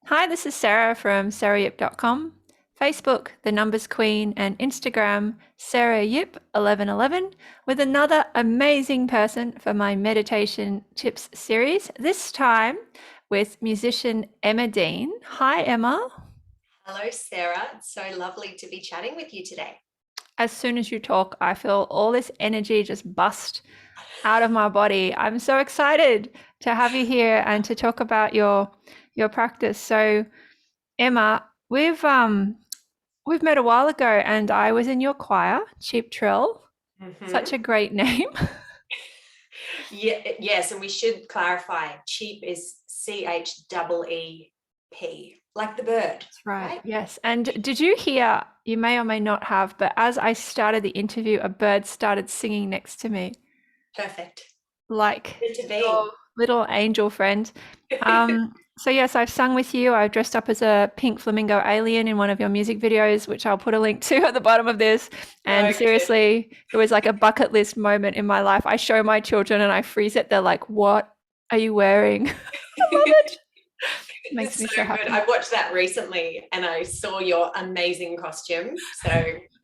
Hi, this is Sarah from sarahYip.com, Facebook, The Numbers Queen, and Instagram, SarahYip1111, with another amazing person for my meditation tips series, this time with musician Emma Dean. Hi, Emma. Hello, Sarah. It's so lovely to be chatting with you today. As soon as you talk, I feel all this energy just bust out of my body. I'm so excited to have you here and to talk about your practice. So, Emma, we've met a while ago and I was in your choir, Cheap Trill. Such hmm a great name. Yeah, yes, and we should clarify cheap is CHEEP, like the bird, That's right. right? Yes. And did you hear, you may or may not have, but as I started the interview, a bird started singing next to me, Perfect. like Good to your be. little angel friend. So yes, I've sung with you. I dressed up as a pink flamingo alien in one of your music videos, which I'll put a link to at the bottom of this. And So good. seriously, it was like a bucket list moment in my life. I show my children and I freeze it. They're like, "What are you wearing?" I love it. Makes It's me so so good. happy. I watched that recently and I saw your amazing costume. So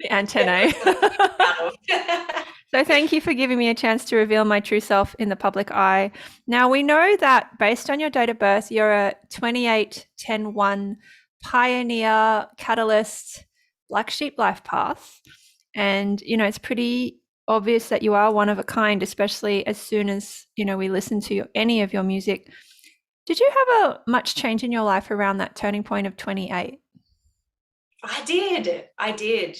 The definitely antennae. something to be proud of. So thank you for giving me a chance to reveal my true self in the public eye. Now we know that based on your date of birth, you're a 28-10-1 pioneer, catalyst, black sheep life path. And it's pretty obvious that you are one of a kind, especially as soon as, we listen to any of your music. Did you have a much change in your life around that turning point of 28? I did. I did.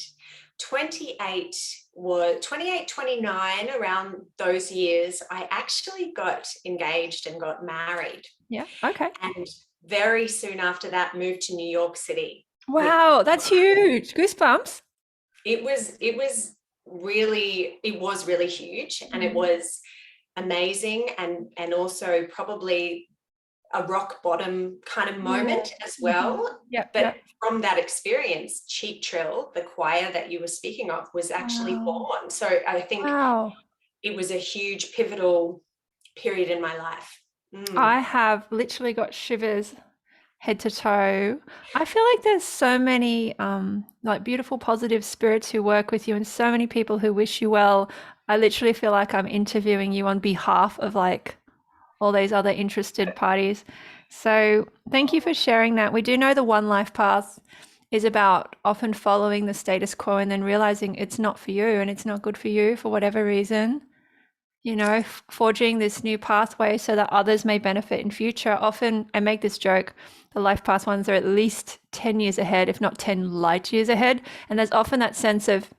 28 was 28, 29, around those years. I actually got engaged and got married. Yeah. Okay. And very soon after that, moved to New York City with Wow, that's huge. Goosebumps. it was really huge, and it was amazing, and also probably a rock bottom kind of Yeah. moment as Mhm. well. Yep, But yep. from that experience, Cheap Trill, the choir that you were speaking of, was actually Wow. born. So I think Wow. it was a huge pivotal period in my life. Mm. I have literally got shivers head to toe. I feel like there's so many like beautiful positive spirits who work with you and so many people who wish you well. I literally feel like I'm interviewing you on behalf of like all these other interested parties. So thank you for sharing that. We do know the one life path is about often following the status quo and then realizing it's not for you and it's not good for you for whatever reason. Forging this new pathway so that others may benefit in future. Often I make this joke, the life path ones are at least 10 years ahead, if not 10 light years ahead. And there's often that sense of,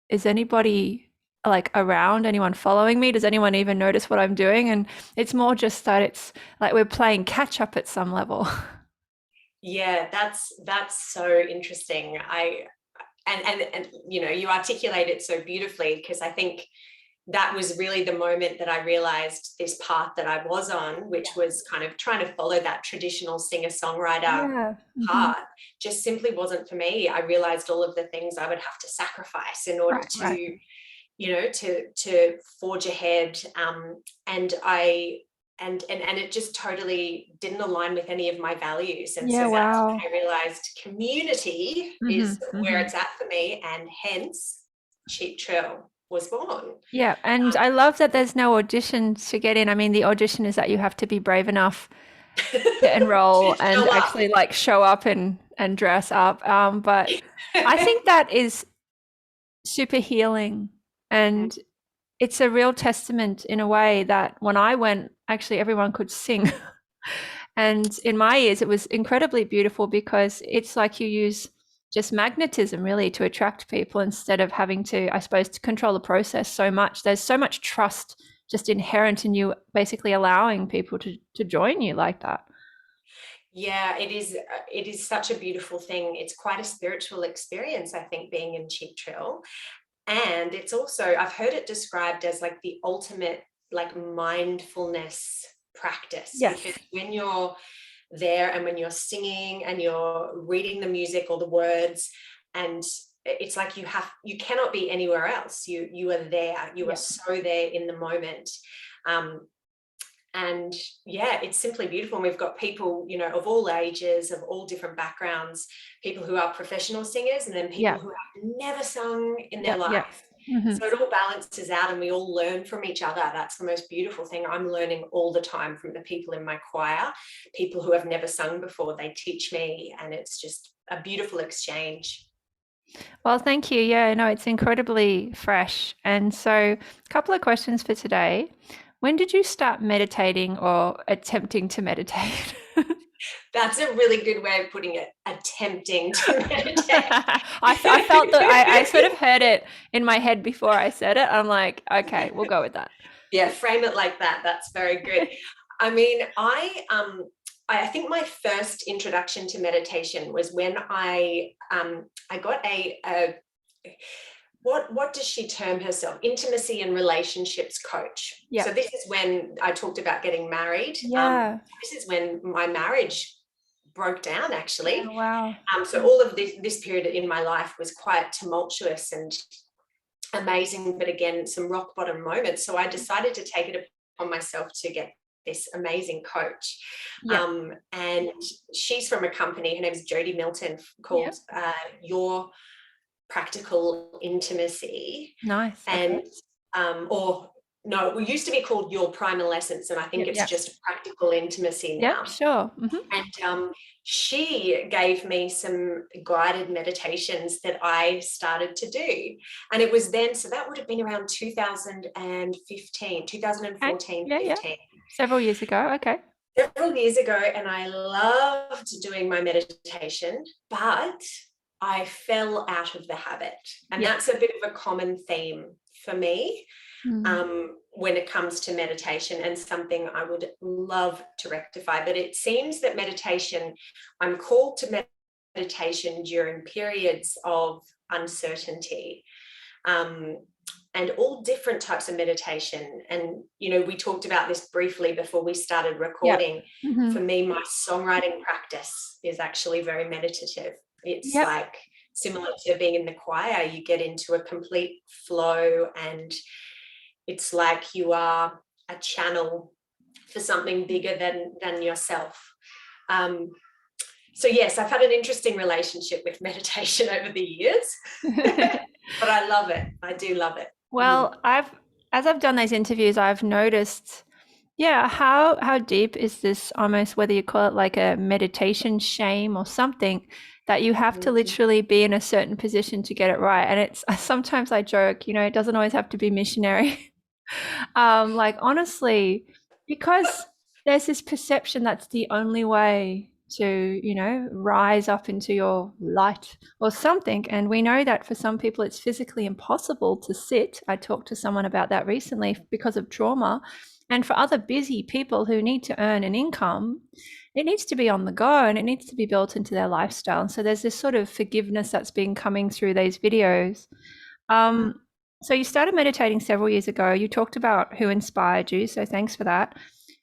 is anybody like around, anyone following me? Does anyone even notice what I'm doing? And it's more just that it's like we're playing catch up at some level. Yeah, that's so interesting. And you articulate it so beautifully, because I think that was really the moment that I realized this path that I was on, which was kind of trying to follow that traditional singer-songwriter Yeah. Hmm. path, just simply wasn't for me. I realized all of the things I would have to sacrifice in order Right, right. to, to forge ahead. And I and it just totally didn't align with any of my values. And so Yeah, that's wow. when I realized community Hmm. is where Hmm. it's at for me, and hence Cheap Trill was born. Yeah, and I love that there's no audition to get in. I mean, the audition is that you have to be brave enough to enroll To and show up. actually like show up and dress up. But I think that is super healing, and it's a real testament in a way that when I went, actually everyone could sing. And in my ears, it was incredibly beautiful because it's like you use just magnetism really to attract people instead of having to, I suppose, to control the process so much. There's so much trust just inherent in you basically allowing people to join you like that. Yeah, it is such a beautiful thing. It's quite a spiritual experience, I think, being in Cheap Trill. And it's also, I've heard it described as like the ultimate like mindfulness practice, because Yes. when you're there and when you're singing and you're reading the music or the words, and it's like you cannot be anywhere else. You are there, you are Yeah. so there in the moment. um And yeah, it's simply beautiful. And we've got people, you know, of all ages, of all different backgrounds, people who are professional singers, and then people Yeah. who have never sung in their Yep. Yep. life. Mm-hmm. So it all balances out and we all learn from each other. That's the most beautiful thing. I'm learning all the time from the people in my choir, people who have never sung before. They teach me, and it's just a beautiful exchange. Well, thank you. Yeah, no, it's incredibly fresh. And so, a couple of questions for today. When did you start meditating or attempting to meditate? That's a really good way of putting it, attempting to meditate. I felt that I sort of heard it in my head before I said it. I'm like, okay, we'll go with that. Yeah, frame it like that. That's very good. I mean, I think my first introduction to meditation was when I got a what does she term herself? Intimacy and relationships coach. Yeah. So this is when I talked about getting married. Yeah. This is when my marriage broke down, actually. Oh, wow. So all of this period in my life was quite tumultuous and amazing, but again, some rock bottom moments. So I decided to take it upon myself to get this amazing coach. Yeah. And she's from a company, her name is Jodie Milton, called Your Practical Intimacy. Nice. And Okay. or no, it used to be called Your Primal Essence, and I think it's just practical intimacy now. Yep, sure. Mm-hmm. And she gave me some guided meditations that I started to do. And it was then, so that would have been around 2015, 2014, Okay. Yeah. 15. Several years ago. Okay. Several years ago, and I loved doing my meditation, but I fell out of the habit. And that's a bit of a common theme for me. When it comes to meditation, and something I would love to rectify. But it seems that meditation, I'm called to meditation during periods of uncertainty, and all different types of meditation. And, you know, we talked about this briefly before we started recording. Mm-hmm. For me, my songwriting practice is actually very meditative. It's like similar to being in the choir. You get into a complete flow, and it's like you are a channel for something bigger than yourself. So yes, I've had an interesting relationship with meditation over the years, but I love it. I do love it. Well, as I've done these interviews, I've noticed, how deep is this, almost, whether you call it like a meditation shame or something, that you have to literally be in a certain position to get it right. And it's, sometimes I joke, you know, it doesn't always have to be missionary. Like, honestly, because there's this perception that's the only way to, you know, rise up into your light or something. And we know that for some people it's physically impossible to sit. I talked to someone about that recently because of trauma. And for other busy people who need to earn an income, it needs to be on the go and it needs to be built into their lifestyle. And so there's this sort of forgiveness that's been coming through these videos. So you started meditating several years ago. You talked about who inspired you, so thanks for that.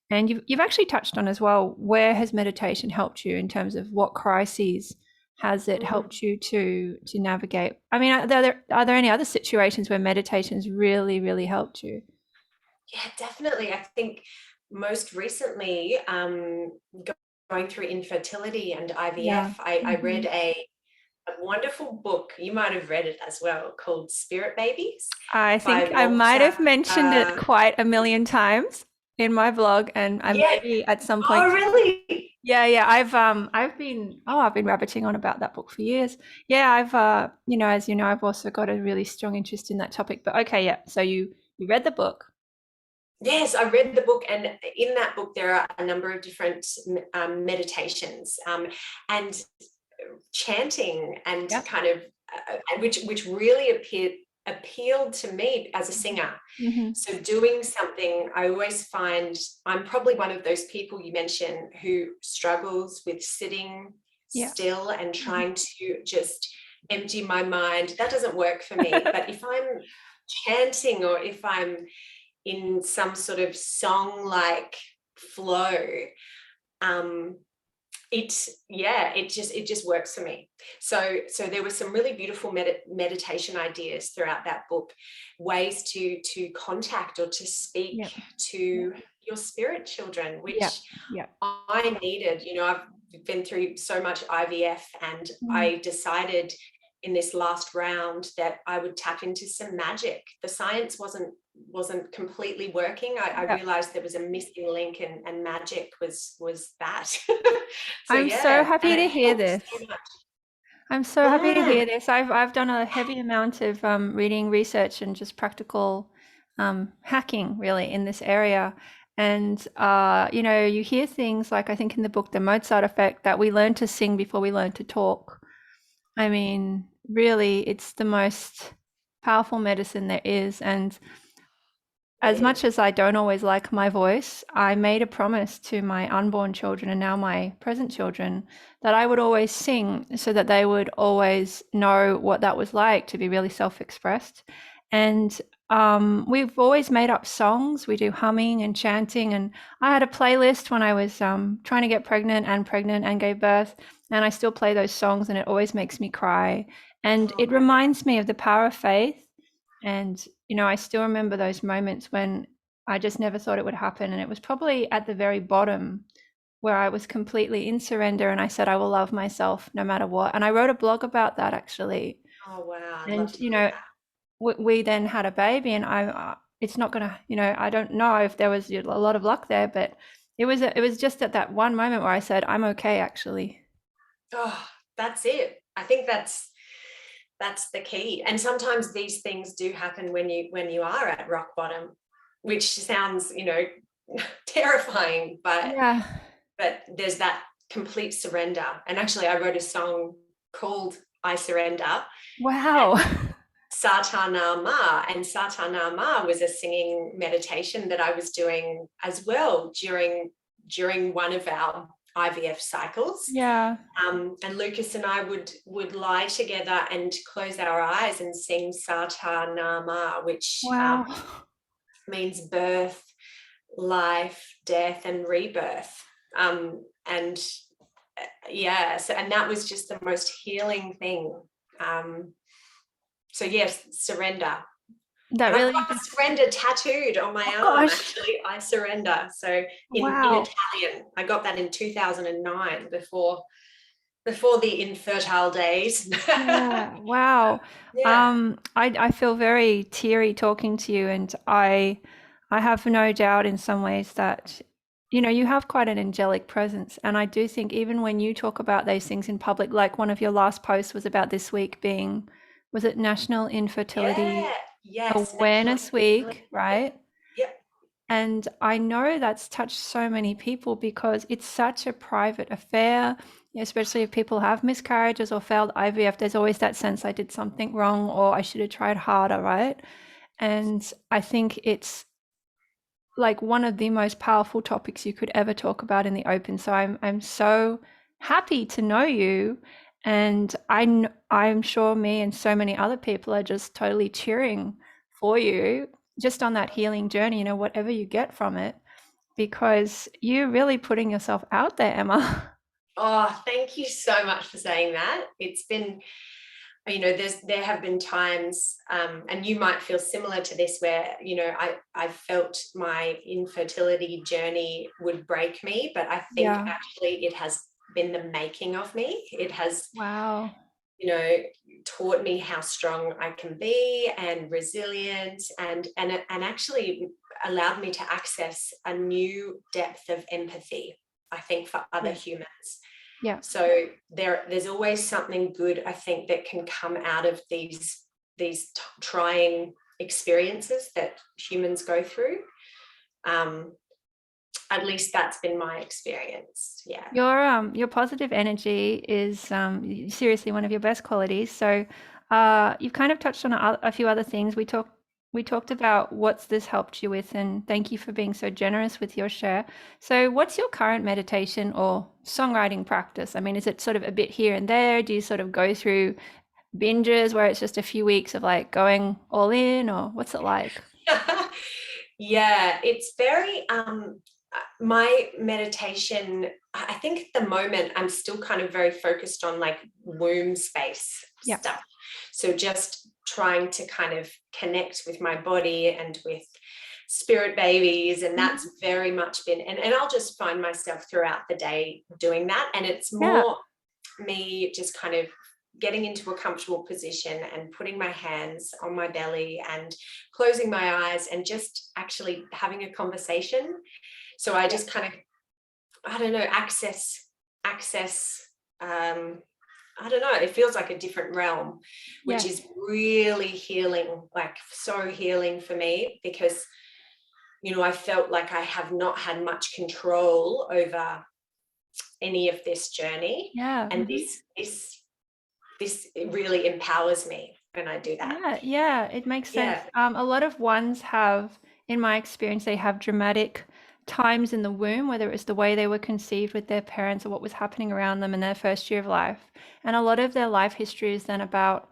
And you've actually touched on as well, where has meditation helped you in terms of what crises has it helped you to navigate? I mean, are there any other situations where meditation's really, really helped you? Yeah, definitely. I think most recently, going through infertility and IVF, I read a wonderful book. You might have read it as well, called Spirit Babies. I think I might have mentioned it quite a million times in my blog, and maybe at some point. Oh, really? Yeah. I've been rabbiting on about that book for years. Yeah, I've you know, as you know, I've also got a really strong interest in that topic. But okay, yeah. So you read the book. Yes, I read the book, and in that book there are a number of different meditations and chanting, and kind of which really appealed to me as a singer. So doing something, I always find I'm probably one of those people you mentioned who struggles with sitting still and trying to just empty my mind. That doesn't work for me. But if I'm chanting, or if I'm in some sort of song like flow, it just works for me. So there were some really beautiful meditation ideas throughout that book, ways to contact or to speak to your spirit children, Yeah. which Yeah. I needed. I've been through so much IVF, and Mm. I decided in this last round that I would tap into some magic. The science wasn't completely working. I Yeah. realized there was a missing link, and magic was that. So I'm so yeah, and happy it to hear helps this. so much. I'm so happy to Mm. hear this. I've done a heavy amount of reading, research, and just practical hacking really in this area. And you hear things like, I think in the book, The Mozart Effect, that we learn to sing before we learn to talk. I mean, really, it's the most powerful medicine there is. And as It much is. as I don't always like my voice, I made a promise to my unborn children and now my present children that I would always sing so that they would always know what that was like to be really self-expressed. And we've always made up songs. We do humming and chanting. And I had a playlist when I was trying to get pregnant and gave birth. And I still play those songs, and it always makes me cry. And Oh it my reminds me of the power of faith. And, I still remember those moments when I just never thought it would happen. And it was probably at the very bottom where I was completely in surrender and I said, I will love myself no matter what. And I wrote a blog about that actually. Oh wow, I'd love And, to hear that. we then had a baby, and it's not going to, I don't know if there was a lot of luck there, but it was just at that one moment where I said, I'm okay, actually. Oh, that's it. I think that's the key. And sometimes these things do happen when you are at rock bottom, which sounds, terrifying, but Yeah. there's that complete surrender. And actually I wrote a song called I Surrender, Wow. Satanama, and Satanama was a singing meditation that I was doing as well during one of our IVF cycles. Yeah. And Lucas and I would lie together and close our eyes and sing Satanama, which Wow. means birth, life, death, and rebirth. And yeah, so and that was just the most healing thing. So yes, surrender. That And I've really got just, surrender tattooed on my oh arm, gosh. actually. I surrender. So in Wow. Italian, I got that in 2009 before the infertile days. Yeah, wow. Yeah. I feel very teary talking to you, and I have no doubt in some ways that you have quite an angelic presence, and I do think even when you talk about those things in public, like one of your last posts was about this week being, was it National Yeah. Infertility Yes. National Awareness Infertility. Week, right? Yep. And I know that's touched so many people because it's such a private affair, especially if people have miscarriages or failed IVF. There's always that sense I did something wrong or I should have tried harder, right? And I think it's like one of the most powerful topics you could ever talk about in the open. So I'm so happy to know you, and I'm sure me and so many other people are just totally cheering for you just on that healing journey, whatever you get from it, because you're really putting yourself out there, Emma. Oh, thank you so much for saying that. It's been, there have been times, and you might feel similar to this, where I felt my infertility journey would break me, but I think Yeah. actually it has been the making of me. It has, Wow. taught me how strong I can be and resilient, and actually allowed me to access a new depth of empathy, I think, for other Yeah. humans. Yeah. So there's always something good, I think, that can come out of these trying experiences that humans go through. At least that's been my experience. Yeah. Your positive energy is seriously one of your best qualities. So you've kind of touched on a few other things. We talked about what's this helped you with, and thank you for being so generous with your share. So what's your current meditation or songwriting practice? I mean, is it sort of a bit here and there? Do you sort of go through binges where it's just a few weeks of like going all in, or what's it like? Yeah, it's very my meditation, I think at the moment I'm still kind of very focused on like womb space Yeah. stuff. So just trying to kind of connect with my body and with spirit babies, and that's very much been, and I'll just find myself throughout the day doing that, and it's Yeah. more me just kind of getting into a comfortable position and putting my hands on my belly and closing my eyes and just actually having a conversation. So I just kind of, I don't know, access I don't know, it feels like a different realm, which is really healing, like so healing for me, because, you know, I felt like I have not had much control over any of this journey. Yeah. And this really empowers me when I do that. Yeah, it makes sense. Yeah. A lot of ones have, in my experience, they have dramatic times in the womb, whether it's the way they were conceived with their parents or what was happening around them in their first year of life. And a lot of their life history is then about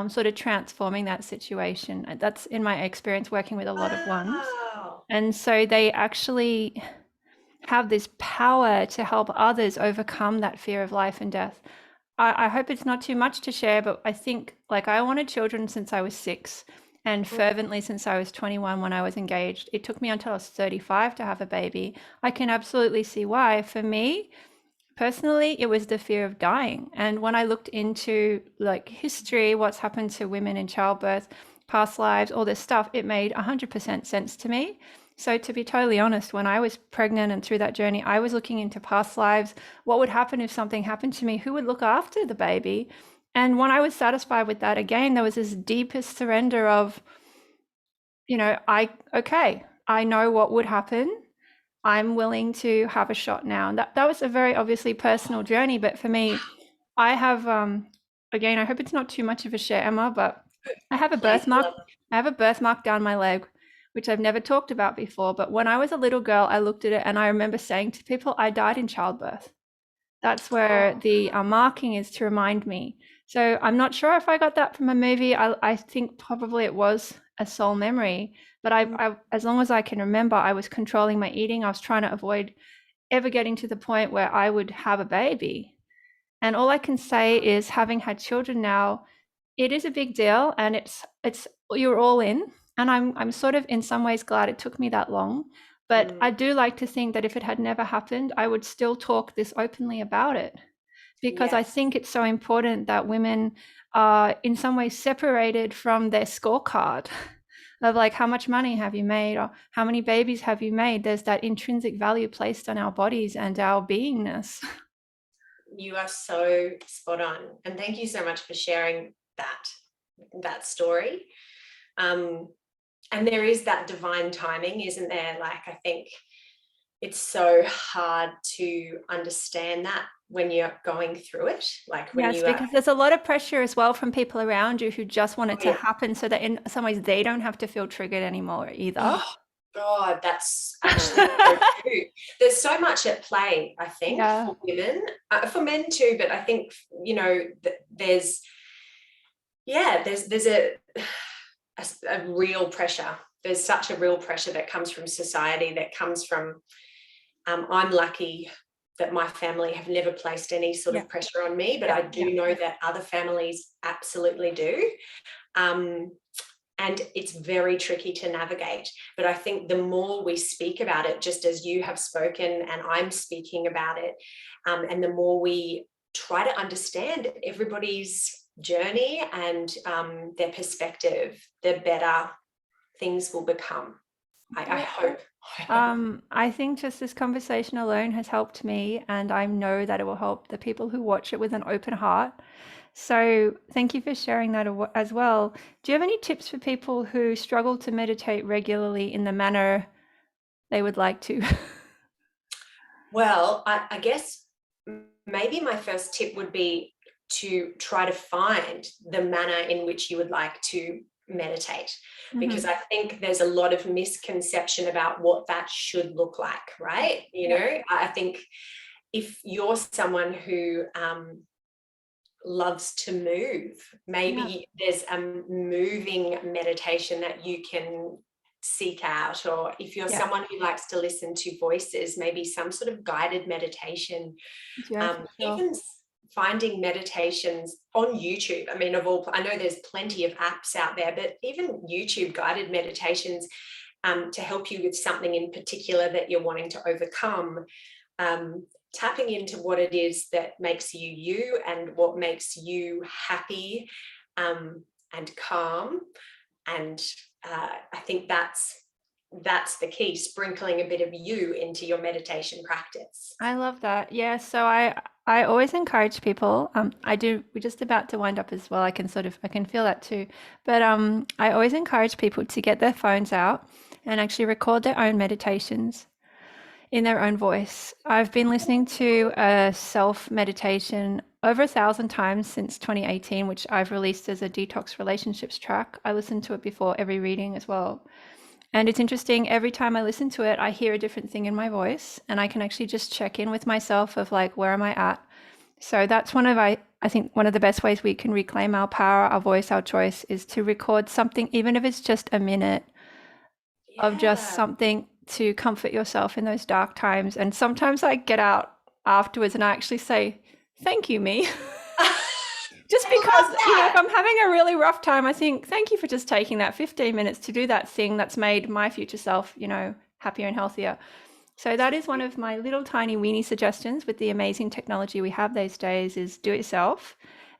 sort of transforming that situation. That's in my experience working with a lot of ones. Wow. And so they actually have this power to help others overcome that fear of life and death. I hope it's not too much to share, but I think, like, I wanted children since I was 6 and fervently since I was 21 when I was engaged. It took me until I was 35 to have a baby. I can absolutely see why. For me, personally, it was the fear of dying. And when I looked into like history, what's happened to women in childbirth, past lives, all this stuff, it made 100% sense to me. So to be totally honest, when I was pregnant and through that journey, I was looking into past lives. What would happen if something happened to me? Who would look after the baby? And when I was satisfied with that, again, there was this deepest surrender of, you know, I know what would happen. I'm willing to have a shot now. And that was a very obviously personal journey. But for me, I have, again, I hope it's not too much of a share, Emma, but I have a Please, birthmark. I have a birthmark down my leg, which I've never talked about before. But when I was a little girl, I looked at it and I remember saying to people, I died in childbirth. That's where the marking is to remind me. So I'm not sure if I got that from a movie. I think probably it was a soul memory. But I, as long as I can remember, I was controlling my eating. I was trying to avoid ever getting to the point where I would have a baby. And all I can say is, having had children now, it is a big deal, and it's you're all in. And I'm sort of in some ways glad it took me that long. But I do like to think that if it had never happened, I would still talk this openly about it, because I think it's so important that women are in some ways separated from their scorecard of like, how much money have you made, or how many babies have you made? There's that intrinsic value placed on our bodies and our beingness. You are so spot on, and thank you so much for sharing that story. And there is that divine timing, isn't there? Like, I think it's so hard to understand that when you're going through it. Like when Yes, you are, because there's a lot of pressure as well from people around you who just want it to happen, so that in some ways they don't have to feel triggered anymore either. oh God, that's actually so true. There's so much at play, I think, for women, for men too, but I think, you know, there's a real pressure. There's such a real pressure that comes from society, that comes from, I'm lucky that my family have never placed any sort of pressure on me, but I do know that other families absolutely do. And it's very tricky to navigate. But I think the more we speak about it, just as you have spoken and I'm speaking about it, and the more we try to understand everybody's journey and their perspective, the better things will become. I hope. I think just this conversation alone has helped me, and I know that it will help the people who watch it with an open heart. So thank you for sharing that as well. Do you have any tips for people who struggle to meditate regularly in the manner they would like to? Well, I guess maybe my first tip would be to try to find the manner in which you would like to meditate, because I think there's a lot of misconception about what that should look like, right? You know, I think if you're someone who loves to move, maybe there's a moving meditation that you can seek out, or if you're someone who likes to listen to voices, maybe some sort of guided meditation. Even finding meditations on YouTube. I mean, I know there's plenty of apps out there, but even YouTube guided meditations, to help you with something in particular that you're wanting to overcome. Tapping into what it is that makes you you and what makes you happy and calm. And I think that's the key, sprinkling a bit of you into your meditation practice. I love that. Yeah, so I always encourage people. I do. We're just about to wind up as well. I can feel that too. But I always encourage people to get their phones out and actually record their own meditations in their own voice. I've been listening to a self meditation over 1,000 times since 2018, which I've released as a detox relationships track. I listen to it before every reading as well. And it's interesting, every time I listen to it, I hear a different thing in my voice, and I can actually just check in with myself of like, where am I at? So that's I think one of the best ways we can reclaim our power, our voice, our choice is to record something, even if it's just a minute of just something to comfort yourself in those dark times. And sometimes I get out afterwards and I actually say, thank you, me. Just because, if I'm having a really rough time, I think, thank you for just taking that 15 minutes to do that thing that's made my future self, happier and healthier. So that is one of my little tiny weenie suggestions with the amazing technology we have these days is do it yourself.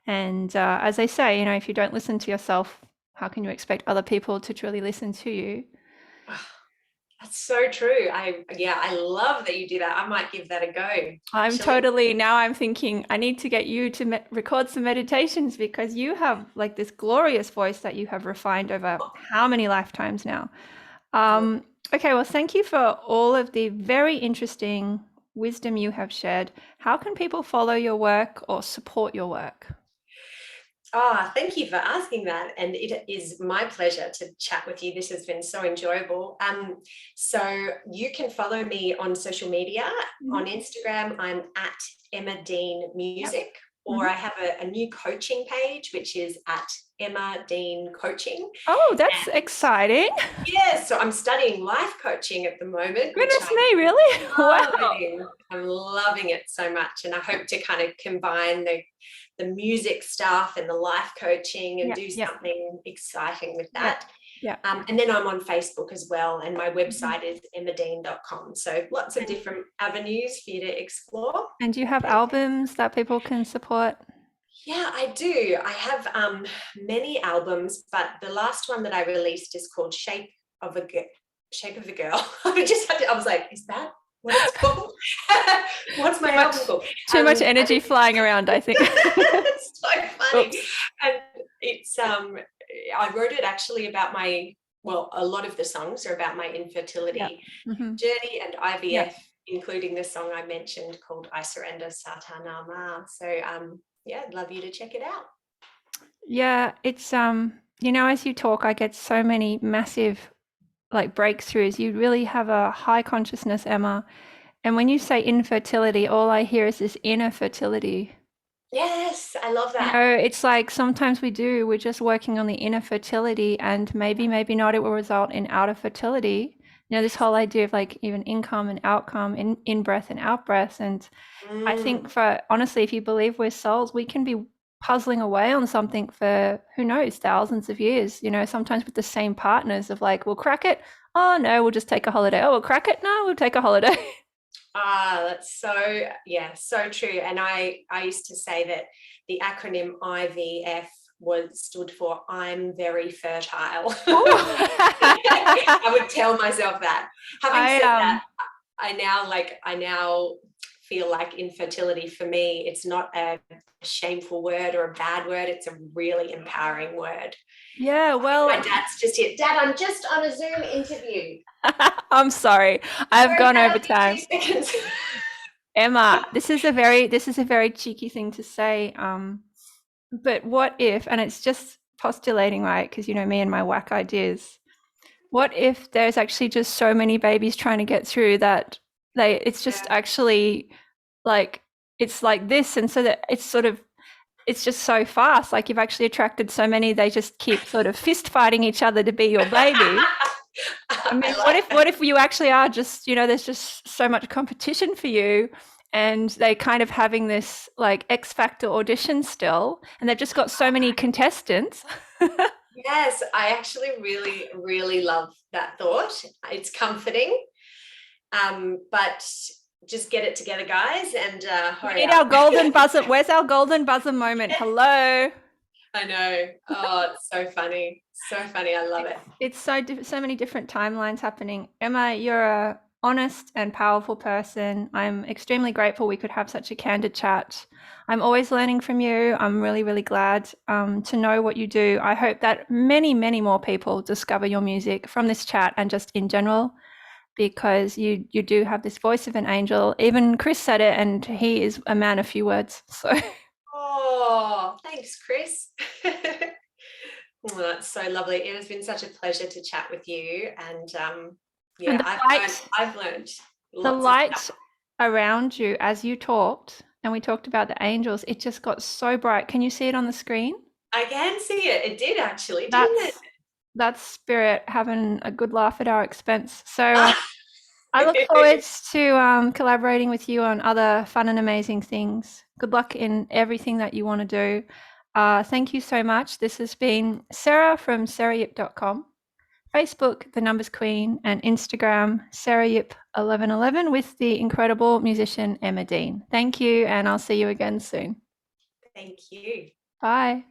And as they say, if you don't listen to yourself, how can you expect other people to truly listen to you? That's so true. I love that you do that. I might give that a go. Now I'm thinking I need to get you to record some meditations because you have like this glorious voice that you have refined over how many lifetimes now. Okay, well, thank you for all of the very interesting wisdom you have shared. How can people follow your work or support your work? Thank you for asking that. And it is my pleasure to chat with you. This has been so enjoyable. So you can follow me on social media. On Instagram, I'm at Emma Dean Music, or I have a new coaching page, which is at Emma Dean Coaching. Oh, that's exciting. Yeah, so I'm studying life coaching at the moment. Goodness me, really? Wow. I'm loving it so much. And I hope to kind of combine the music stuff and the life coaching and do something exciting with that. And then I'm on Facebook as well, and my website is emmadean.com. So lots of different avenues for you to explore. And do you have albums that people can support? Yeah, I do. I have many albums, but the last one that I released is called Shape of a Girl. I was like, is that what it's called? What's my album called? Too much energy flying around, I think. It's so funny. Oops. And it's I wrote it actually about a lot of the songs are about my infertility journey and IVF, including the song I mentioned called I Surrender Satanama. So I'd love you to check it out. Yeah, it's as you talk, I get so many massive breakthroughs. You really have a high consciousness, Emma. And when you say infertility, all I hear is this inner fertility. Yes, I love that. It's like sometimes we're just working on the inner fertility, and maybe not, it will result in outer fertility. This whole idea of even income and outcome, in breath and out breath. And I think honestly, if you believe we're souls, we can be puzzling away on something for, who knows, thousands of years, sometimes with the same partners of we'll crack it. Oh no, we'll just take a holiday. Oh, we'll crack it. No, we'll take a holiday. That's so true. And I used to say that the acronym IVF stood for I'm very fertile. I would tell myself that. Having said that, I now feel like infertility for me, it's not a shameful word or a bad word. It's a really empowering word. Yeah, well, my dad's just here. Dad, I'm just on a Zoom interview. I'm sorry, I've gone over time. Emma, this is a very cheeky thing to say. But what if, and it's just postulating, right? Because me and my whack ideas. What if there's actually just so many babies trying to get through that it's just actually it's like this, and so that it's just so fast. You've actually attracted so many, they just keep sort of fist fighting each other to be your baby. I mean, what if you actually are just, there's just so much competition for you, and they kind of having this X Factor audition still, and they've just got so many contestants. Yes, I actually really, really love that thought. It's comforting. But just get it together, guys, and We hurry need up. our golden buzzer. Where's our golden buzzer moment? Hello. I know. Oh, it's so funny. So funny. I love it. It's so many different timelines happening. Emma, you're a honest and powerful person. I'm extremely grateful we could have such a candid chat. I'm always learning from you. I'm really, really glad to know what you do. I hope that many, many more people discover your music from this chat and just in general, because you do have this voice of an angel. Even Chris said it, and he is a man of few words. So Oh, thanks, Chris. Oh, that's so lovely. It has been such a pleasure to chat with you. And and yeah, I've learned the lots of light stuff. around you as you talked, and we talked about the angels, it just got so bright. Can you see it on the screen? I can see it. It did actually, didn't it? That's that's spirit having a good laugh at our expense. So Ah. I look forward to collaborating with you on other fun and amazing things. Good luck in everything that you want to do. Thank you so much. This has been Sarah from sarahYip.com, Facebook, The Numbers Queen, and Instagram, SarahYip1111, with the incredible musician Emma Dean. Thank you, and I'll see you again soon. Thank you. Bye.